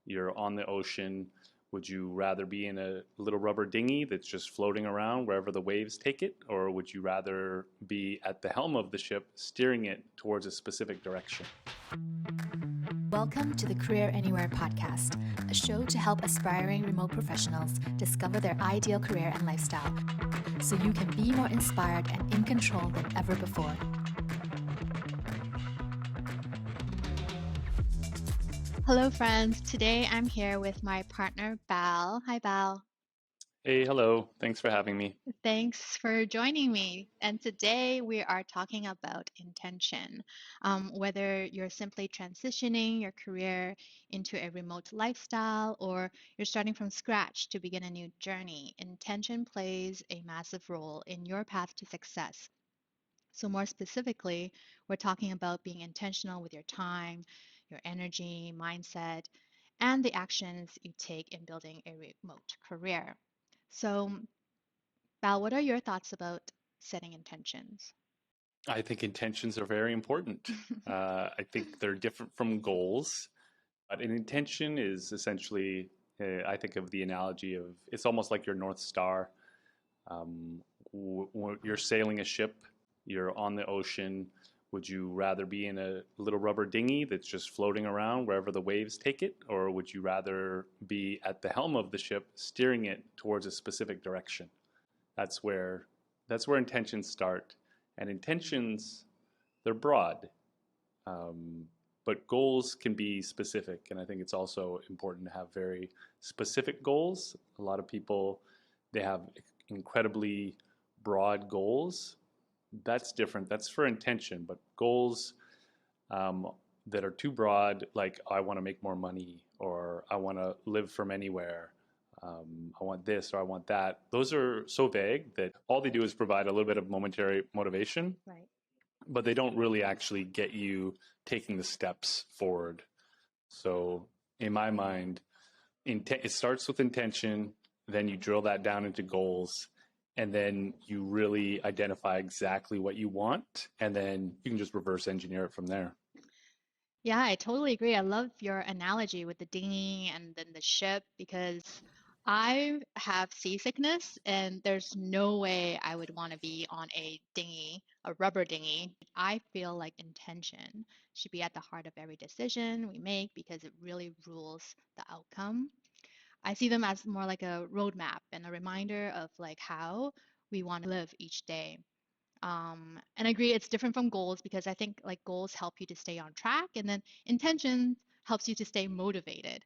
You're on the ocean. Would you rather be in a little rubber dinghy that's just floating around wherever the waves take it? Or would you rather be at the helm of the ship, steering it towards a specific direction? Welcome to the Career Anywhere podcast, a show to help aspiring remote professionals discover their ideal career and lifestyle so you can be more inspired and in control than ever before. Hello, friends. Today I'm here with my partner, Bal. Hi, Bal. Hey, hello. Thanks for having me. Thanks for joining me. And today we are talking about intention. Whether you're simply transitioning your career into a remote lifestyle or you're starting from scratch to begin a new journey, intention plays a massive role in your path to success. So, more specifically, we're talking about being intentional with your time, your energy, mindset, and the actions you take in building a remote career. So, Val, what are your thoughts about setting intentions? I think intentions are very important. I think they're different from goals, but an intention is essentially, I think of the analogy of it's almost like your North Star. You're sailing a ship, you're on the ocean. Would you rather be in a little rubber dinghy that's just floating around wherever the waves take it? Or would you rather be at the helm of the ship, steering it towards a specific direction? That's where intentions start. And intentions, they're broad, but goals can be specific. And I think it's also important to have very specific goals. A lot of people, they have incredibly broad goals. That's different. That's for intention. But goals that are too broad, like I want to make more money or I want to live from anywhere, I want this or I want that. Those are so vague that all they do is provide a little bit of momentary motivation, Right. but they don't really actually get you taking the steps forward. So in my mind, it starts with intention, then you drill that down into goals, and then you really identify exactly what you want, and then you can just reverse engineer it from there. Yeah, I totally agree. I love your analogy with the dinghy and then the ship because I have seasickness and there's no way I would want to be on a dinghy, a rubber dinghy. I feel like intention should be at the heart of every decision we make because it really rules the outcome. I see them as more like a roadmap and a reminder of like how we want to live each day. And I agree it's different from goals because I think like goals help you to stay on track and then intention helps you to stay motivated.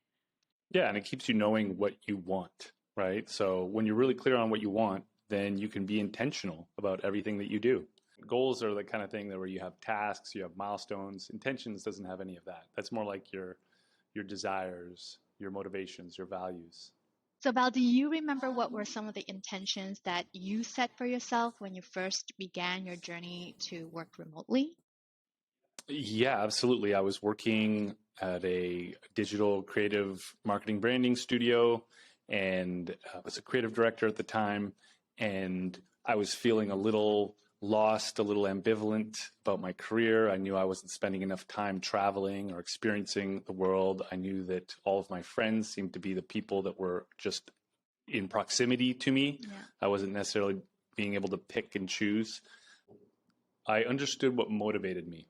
Yeah, and it keeps you knowing what you want, right? So when you're really clear on what you want, then you can be intentional about everything that you do. Goals are the kind of thing that where you have tasks, you have milestones. Intentions doesn't have any of that. That's more like your desires, your motivations, your values. So Val, do you remember what were some of the intentions that you set for yourself when you first began your journey to work remotely? Yeah, absolutely. I was working at a digital creative marketing branding studio and was a creative director at the time. And I was feeling a little lost, a little ambivalent about my career. I knew I wasn't spending enough time traveling or experiencing the world. I knew that all of my friends seemed to be the people that were just in proximity to me. Yeah. I wasn't necessarily being able to pick and choose. I understood what motivated me.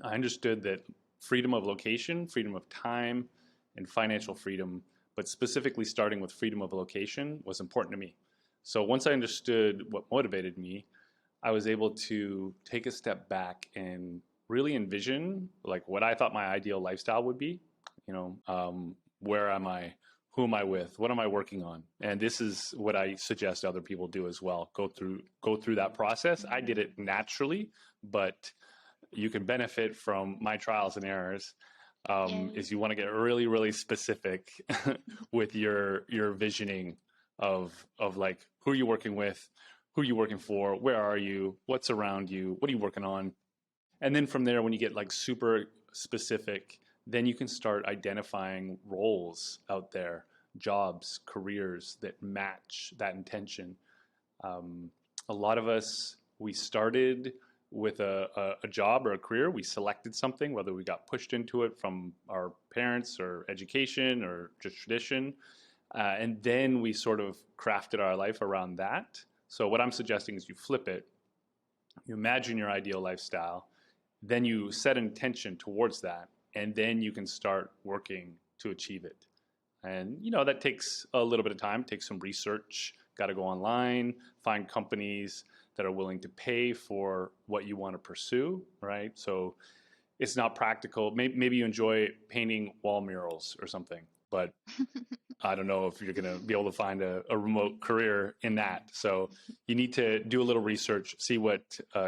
I understood that freedom of location, freedom of time, and financial freedom, but specifically starting with freedom of location, was important to me. So once I understood what motivated me, I was able to take a step back and really envision like what I thought my ideal lifestyle would be. Where am I? Who am I with? What am I working on? And this is what I suggest other people do as well. Go through that process. I did it naturally, but you can benefit from my trials and errors. Is you want to get really, really specific with your visioning of like who are you working with, who are you working for, where are you, what's around you, what are you working on, and then from there, when you get like super specific, then you can start identifying roles out there, jobs, careers that match that intention. A lot of us, we started with a job or a career. We selected something, whether we got pushed into it from our parents or education or just tradition. And then we sort of crafted our life around that. So what I'm suggesting is you flip it. You imagine your ideal lifestyle, then you set intention towards that, and then you can start working to achieve it. And that takes a little bit of time, takes some research. Got to go online, find companies that are willing to pay for what you want to pursue, right? So it's not practical. Maybe you enjoy painting wall murals or something, but I don't know if you're going to be able to find a remote career in that. So you need to do a little research, see what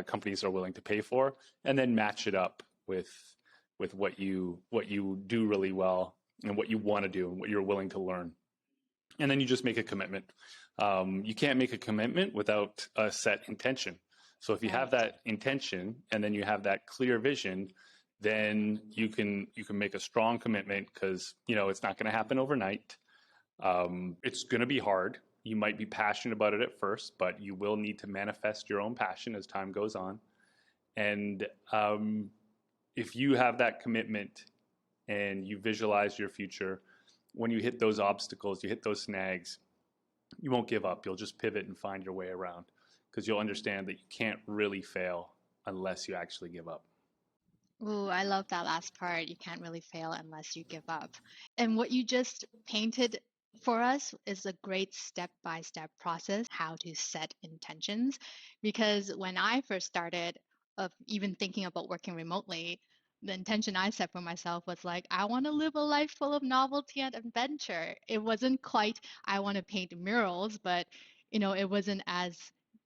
companies are willing to pay for, and then match it up with what you do really well and what you want to do and what you're willing to learn. And then you just make a commitment. You can't make a commitment without a set intention. So if you have that intention and then you have that clear vision, then you can make a strong commitment, because it's not going to happen overnight. It's going to be hard. You might be passionate about it at first, but you will need to manifest your own passion as time goes on. And if you have that commitment and you visualize your future, when you hit those obstacles, you hit those snags, you won't give up. You'll just pivot and find your way around, because you'll understand that you can't really fail unless you actually give up. Ooh, I love that last part. You can't really fail unless you give up. And what you just painted for us is a great step-by-step process how to set intentions. Because when I first started of even thinking about working remotely, the intention I set for myself was like, I want to live a life full of novelty and adventure. It wasn't quite, I want to paint murals, but it wasn't as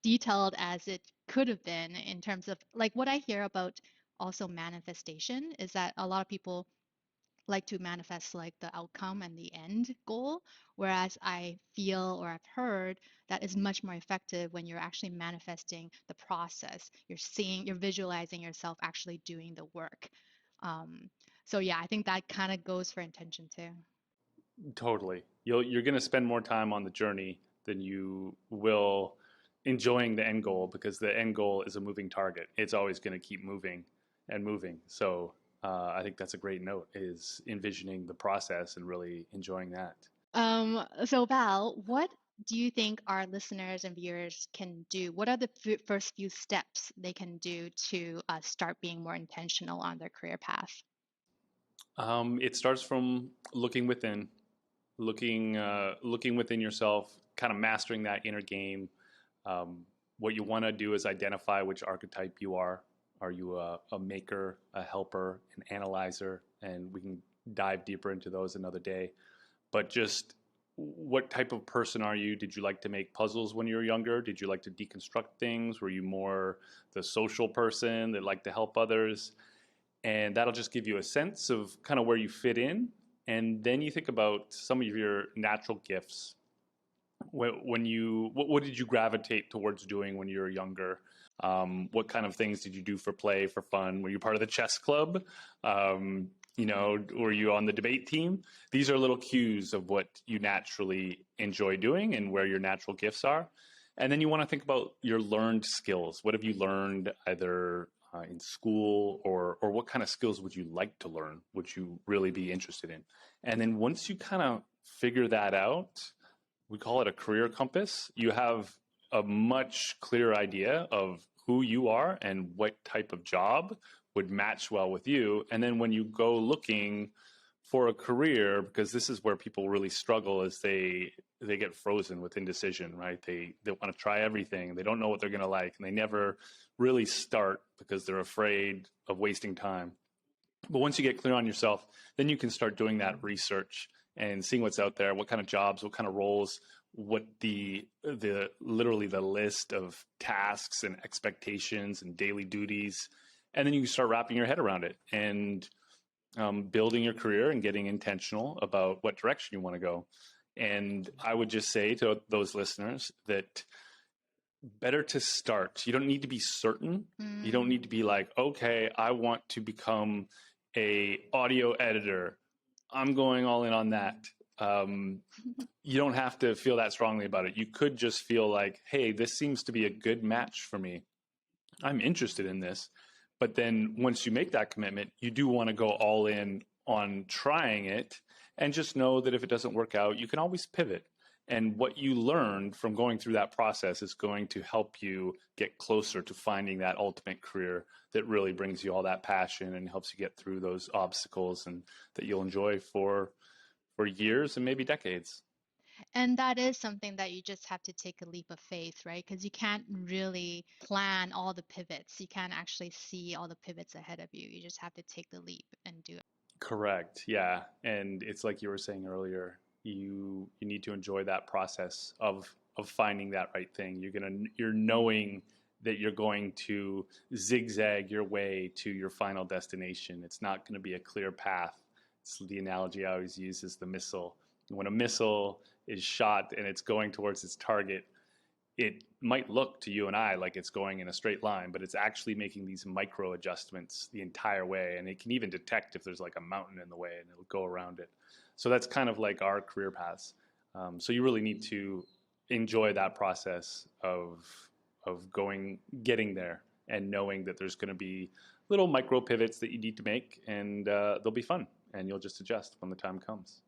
detailed as it could have been in terms of like what I hear about also manifestation is that a lot of people like to manifest like the outcome and the end goal, whereas I feel or I've heard that is much more effective when you're actually manifesting the process. You're visualizing yourself actually doing the work. So yeah, I think that kind of goes for intention too. Totally. You're going to spend more time on the journey than you will enjoying the end goal, because the end goal is a moving target. It's always going to keep moving and moving. So I think that's a great note, is envisioning the process and really enjoying that. So Val, what do you think our listeners and viewers can do? What are the first few steps they can do to start being more intentional on their career path? It starts from looking within, looking within yourself, kind of mastering that inner game. What you want to do is identify which archetype you are. Are you a maker, a helper, an analyzer? And we can dive deeper into those another day. But just what type of person are you? Did you like to make puzzles when you were younger? Did you like to deconstruct things? Were you more the social person that liked to help others? And that'll just give you a sense of kind of where you fit in. And then you think about some of your natural gifts. What did you gravitate towards doing when you were younger? What kind of things did you do for play, for fun? Were you part of the chess club? Were you on the debate team? These are little cues of what you naturally enjoy doing and where your natural gifts are. And then you want to think about your learned skills. What have you learned either in school, or what kind of skills would you like to learn? Would you really be interested in? And then once you kind of figure that out, we call it a career compass. You have a much clearer idea of who you are and what type of job would match well with you. And then when you go looking for a career, because this is where people really struggle, is they get frozen with indecision, right? They want to try everything. They don't know what they're going to like, and they never really start because they're afraid of wasting time. But once you get clear on yourself, then you can start doing that research and seeing what's out there, what kind of jobs, what kind of roles, what the literally the list of tasks and expectations and daily duties. And then you can start wrapping your head around it and building your career and getting intentional about what direction you want to go. And I would just say to those listeners that better to start. You don't need to be certain. You don't need to be like, okay, I want to become a audio editor. I'm going all in on that. You don't have to feel that strongly about it. You could just feel like, hey, this seems to be a good match for me. I'm interested in this. But then once you make that commitment, you do want to go all in on trying it, and just know that if it doesn't work out, you can always pivot. And what you learned from going through that process is going to help you get closer to finding that ultimate career that really brings you all that passion and helps you get through those obstacles, and that you'll enjoy for years and maybe decades. And that is something that you just have to take a leap of faith, right? Because you can't really plan all the pivots. You can't actually see all the pivots ahead of you. You just have to take the leap and do it. Correct. Yeah. And it's like you were saying earlier, you need to enjoy that process of finding that right thing. You're knowing that you're going to zigzag your way to your final destination. It's not going to be a clear path. It's the analogy I always use is the missile. When a missile is shot and it's going towards its target, it might look to you and I like it's going in a straight line, but it's actually making these micro adjustments the entire way. And it can even detect if there's like a mountain in the way, and it'll go around it. So that's kind of like our career paths. So you really need to enjoy that process of getting there, and knowing that there's going to be little micro pivots that you need to make, and they'll be fun, and you'll just adjust when the time comes.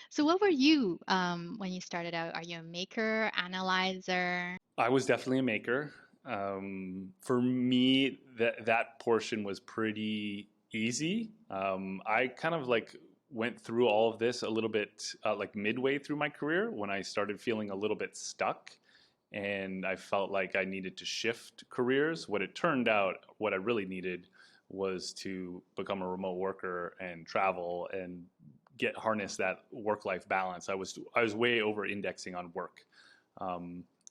So what were you when you started out? Are you a maker, analyzer? I was definitely a maker. For me, that portion was pretty easy. I kind of like went through all of this a little bit like midway through my career, when I started feeling a little bit stuck, and I felt like I needed to shift careers. What it turned out, what I really needed was to become a remote worker and travel and harness that work-life balance. I was way over indexing on work.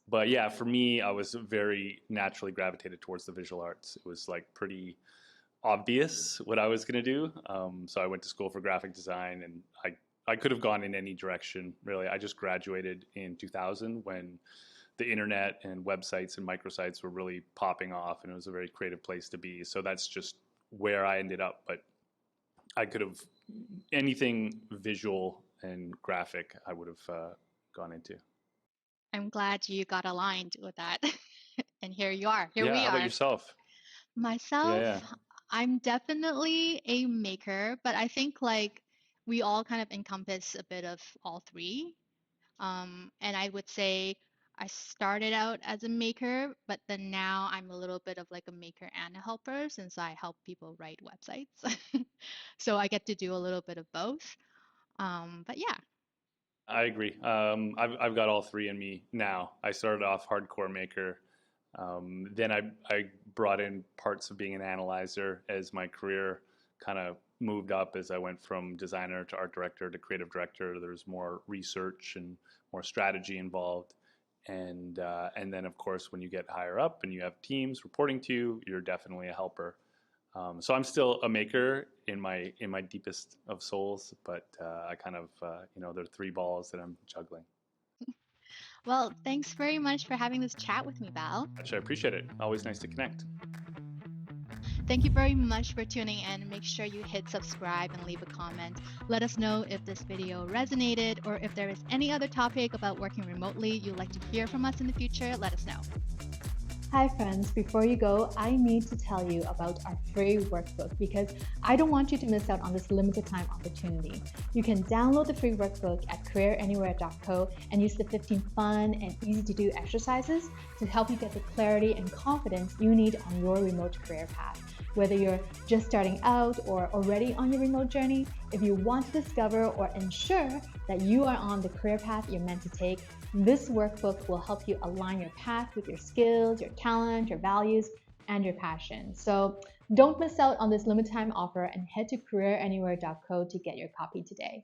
But yeah, for me, I was very naturally gravitated towards the visual arts. It was like pretty obvious what I was going to do. So I went to school for graphic design, and I could have gone in any direction, really. I just graduated in 2000 when the internet and websites and microsites were really popping off, and it was a very creative place to be. So that's just where I ended up. But I could have anything visual and graphic I would have gone into. I'm glad you got aligned with that. And here you are. Here Yeah, we how about are. yourself? Yeah, Myself, yeah. I'm definitely a maker, but I think like we all kind of encompass a bit of all three. And I would say I started out as a maker, but then now I'm a little bit of like a maker and a helper, since I help people write websites. So I get to do a little bit of both. But yeah. I agree. I've got all three in me now. I started off hardcore maker. Then I brought in parts of being an analyzer as my career kind of moved up, as I went from designer to art director to creative director. There's more research and more strategy involved. And then, of course, when you get higher up and you have teams reporting to you, you're definitely a helper. So I'm still a maker in my deepest of souls, but I kind of there are three balls that I'm juggling. Well, thanks very much for having this chat with me, Val. I appreciate it. Always nice to connect. Thank you very much for tuning in. Make sure you hit subscribe and leave a comment. Let us know if this video resonated, or if there is any other topic about working remotely you'd like to hear from us in the future. Let us know. Hi friends, before you go, I need to tell you about our free workbook, because I don't want you to miss out on this limited time opportunity. You can download the free workbook at careeranywhere.co and use the 15 fun and easy to do exercises to help you get the clarity and confidence you need on your remote career path. Whether you're just starting out or already on your remote journey, if you want to discover or ensure that you are on the career path you're meant to take, this workbook will help you align your path with your skills, your talent, your values, and your passion. So don't miss out on this limited time offer, and head to careeranywhere.co to get your copy today.